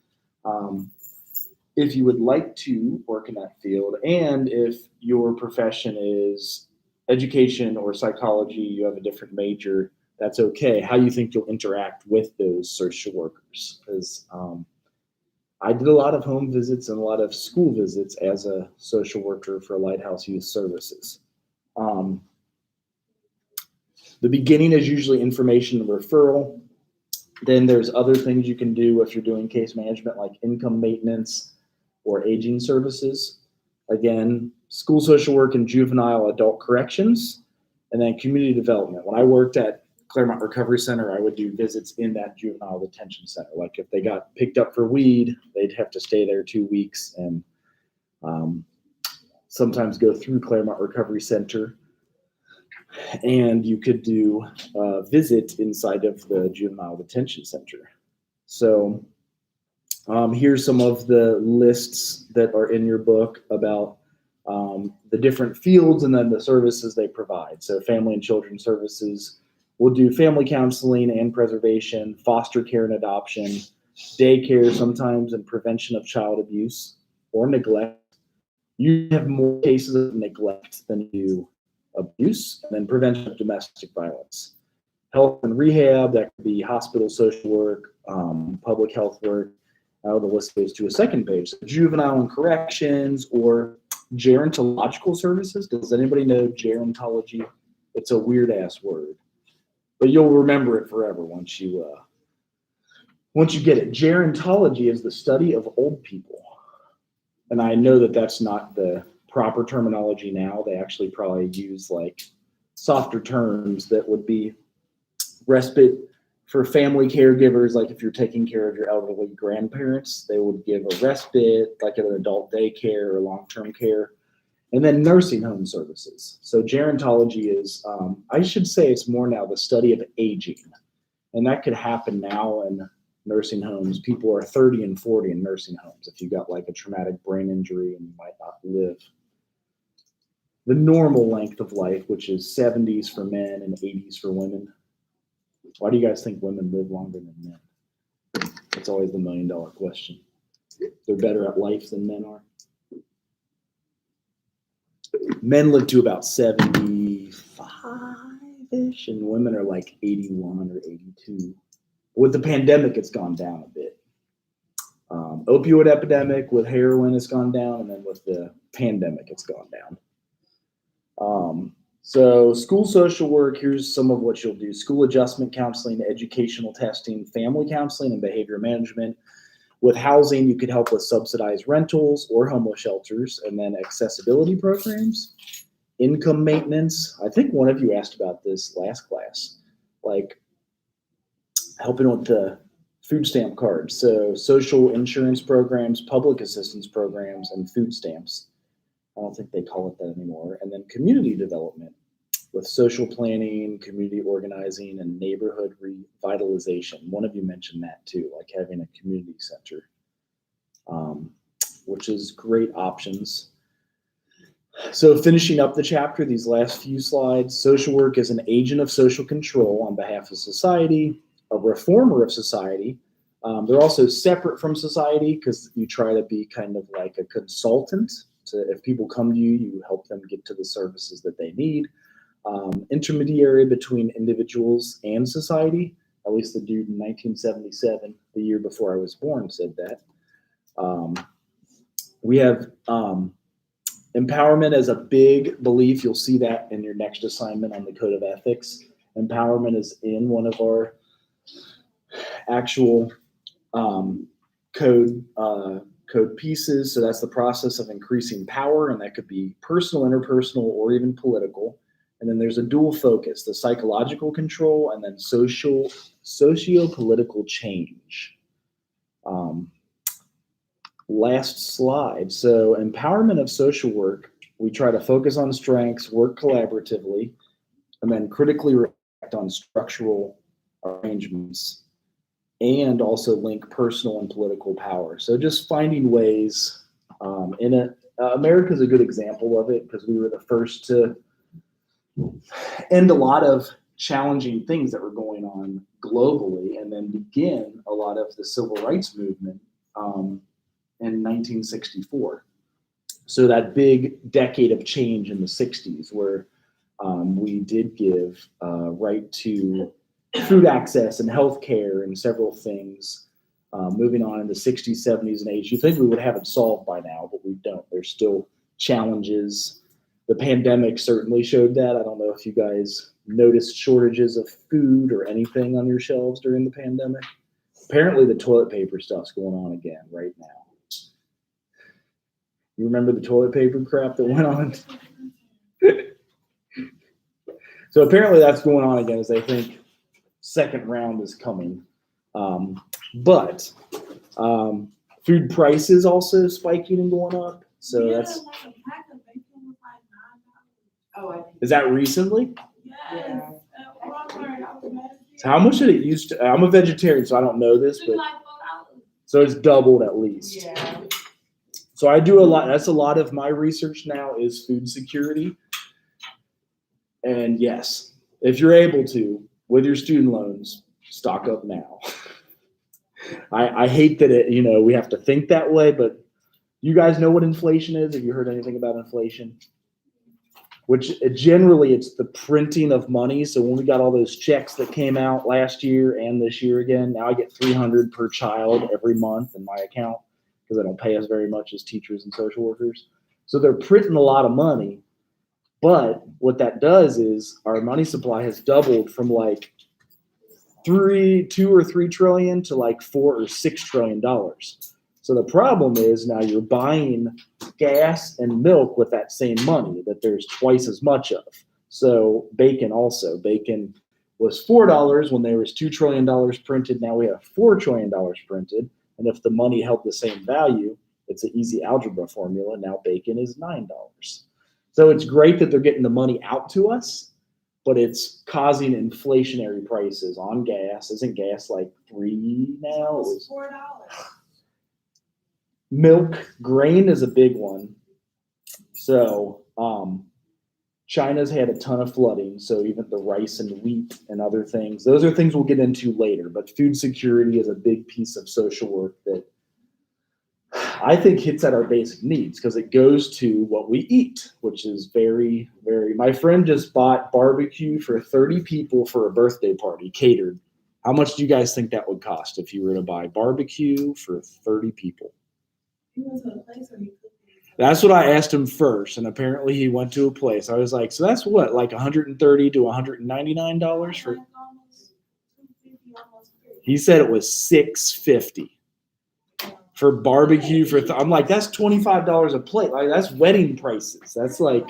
if you would like to work in that field. And if your profession is education or psychology, you have a different major, that's okay. How you think you'll interact with those social workers. Because I did a lot of home visits and a lot of school visits as a social worker for Lighthouse Youth Services. The beginning is usually information and referral. Then there's other things you can do if you're doing case management, like income maintenance or aging services. Again, school social work and juvenile adult corrections, and then community development. When I worked at Claremont Recovery Center, I would do visits in that juvenile detention center. Like if they got picked up for weed, they'd have to stay there 2 weeks and sometimes go through Claremont Recovery Center. And you could do a visit inside of the juvenile detention center. So here's some of the lists that are in your book about the different fields and then the services they provide. So family and children services, we'll do family counseling and preservation, foster care and adoption, daycare sometimes, and prevention of child abuse or neglect. You have more cases of neglect than you abuse, and then prevention of domestic violence. Health and rehab, that could be hospital social work, public health work. The list goes to a second page. So juvenile and corrections or gerontological services. Does anybody know gerontology? It's a weird ass word. but you'll remember it forever once you get it. Gerontology is the study of old people. And I know that that's not the proper terminology now. They actually probably use like softer terms that would be respite for family caregivers. Like if you're taking care of your elderly grandparents, they would give a respite, like at an adult daycare or long-term care. And then nursing home services. So gerontology is, I should say it's more now the study of aging. And that could happen now in nursing homes. People are 30 and 40 in nursing homes. If you got like a traumatic brain injury and you might not live the normal length of life, which is 70s for men and 80s for women. Why do you guys think women live longer than men? That's always the $1 million question. They're better at life than men are. Men live to about 75-ish, and women are like 81 or 82. With the pandemic, it's gone down a bit. Opioid epidemic with heroin has gone down, and then with the pandemic, it's gone down. So school social work, here's some of what you'll do. School adjustment counseling, educational testing, family counseling, and behavior management. With housing, you could help with subsidized rentals or homeless shelters, and then accessibility programs, income maintenance. I think one of you asked about this last class, like helping with the food stamp cards. So social insurance programs, public assistance programs, and food stamps. I don't think they call it that anymore. And then community development with social planning, community organizing, and neighborhood revitalization. One of you mentioned that too, like having a community center, which is great options. So finishing up the chapter, these last few slides, social work is an agent of social control on behalf of society, a reformer of society. They're also separate from society because you try to be kind of like a consultant. So if people come to you, you help them get to the services that they need. Intermediary between individuals and society. At least the dude in 1977, the year before I was born, said that. We have empowerment as a big belief. You'll see that in your next assignment on the Code of Ethics. Empowerment is in one of our actual code pieces. So that's the process of increasing power, and that could be personal, interpersonal, or even political. And then there's a dual focus, the psychological control and then socio-political change. Last slide. So empowerment of social work, we try to focus on strengths, work collaboratively, and then critically reflect on structural arrangements, and also link personal and political power. So just finding ways America's a good example of it because we were the first to end a lot of challenging things that were going on globally, and then begin a lot of the civil rights movement in 1964. So that big decade of change in the 60s where we did give right to food access and healthcare and several things. Moving on in the 60s, 70s, and 80s, you think we would have it solved by now, but we don't. There's still challenges. The pandemic certainly showed that. I don't know if you guys noticed shortages of food or anything on your shelves during the pandemic. Apparently the toilet paper stuff's going on again right now. You remember the toilet paper crap that went on? So apparently that's going on again, as they think second round is coming. But food prices also spiking and going up. So Yeah, that's, like a pack of bacon was like $9. Oh, I think. is that recently? Yes, Yeah. at Walmart, I was mad. So how much did it used to? I'm a vegetarian, so I don't know this, It but was like $4. so it's doubled at least. Yeah. So I do a lot. That's a lot of my research now is food security. And yes, if you're able to, with your student loans, stock up now. I hate that we have to think that way, but you guys know what inflation is? Have you heard anything about inflation? Which generally it's the printing of money. So when we got all those checks that came out last year and this year again, now I get $300 per child every month in my account because they don't pay us very much as teachers and social workers. So they're printing a lot of money. But what that does is our money supply has doubled from like 2 or 3 trillion to like $4 or $6 trillion. So the problem is now you're buying gas and milk with that same money that there's twice as much of. So bacon also. Bacon was $4 when there was $2 trillion printed. Now we have $4 trillion printed. And if the money held the same value, it's an easy algebra formula. Now bacon is $9. So it's great that they're getting the money out to us, but it's causing inflationary prices on gas. Isn't gas like $3 now? It was $4. milk, grain is a big one. So China's had a ton of flooding. So even the rice and wheat and other things, those are things we'll get into later. But food security is a big piece of social work that I think hits at our basic needs because it goes to what we eat, which is very, very. My friend just bought barbecue for 30 people for a birthday party, catered. How much do you guys think that would cost if you were to buy barbecue for 30 people? You went to a place or you cooked it? That's what I asked him first, and apparently he went to a place. I was like, so that's what, like $130 to $199 for? Almost $250, almost $300. He said it was $650 for barbecue for. I'm like, that's $25 a plate. Like that's wedding prices. That's like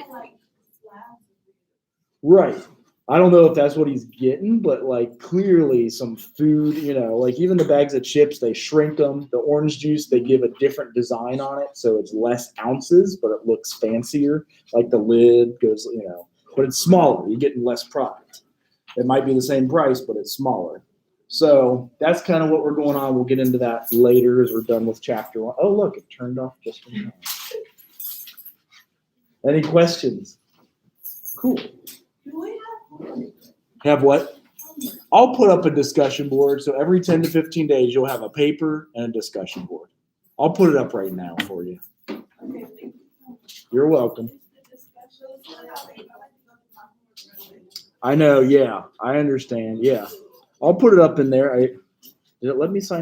right. I don't know if that's what he's getting, but like clearly some food, like even the bags of chips, they shrink them. The orange juice, they give a different design on it. So it's less ounces, but it looks fancier. Like the lid goes, but it's smaller. You're getting less product. It might be the same price, but it's smaller. So that's kind of what we're going on. We'll get into that later as we're done with chapter 1. Oh, look, it turned off just in time. Any questions? Cool. Do we Have what? I'll put up a discussion board. So every 10 to 15 days, you'll have a paper and a discussion board. I'll put it up right now for you. Okay, thank you. You're welcome. The I know. Yeah, I understand. Yeah. I'll put it up in there. Did it let me sign?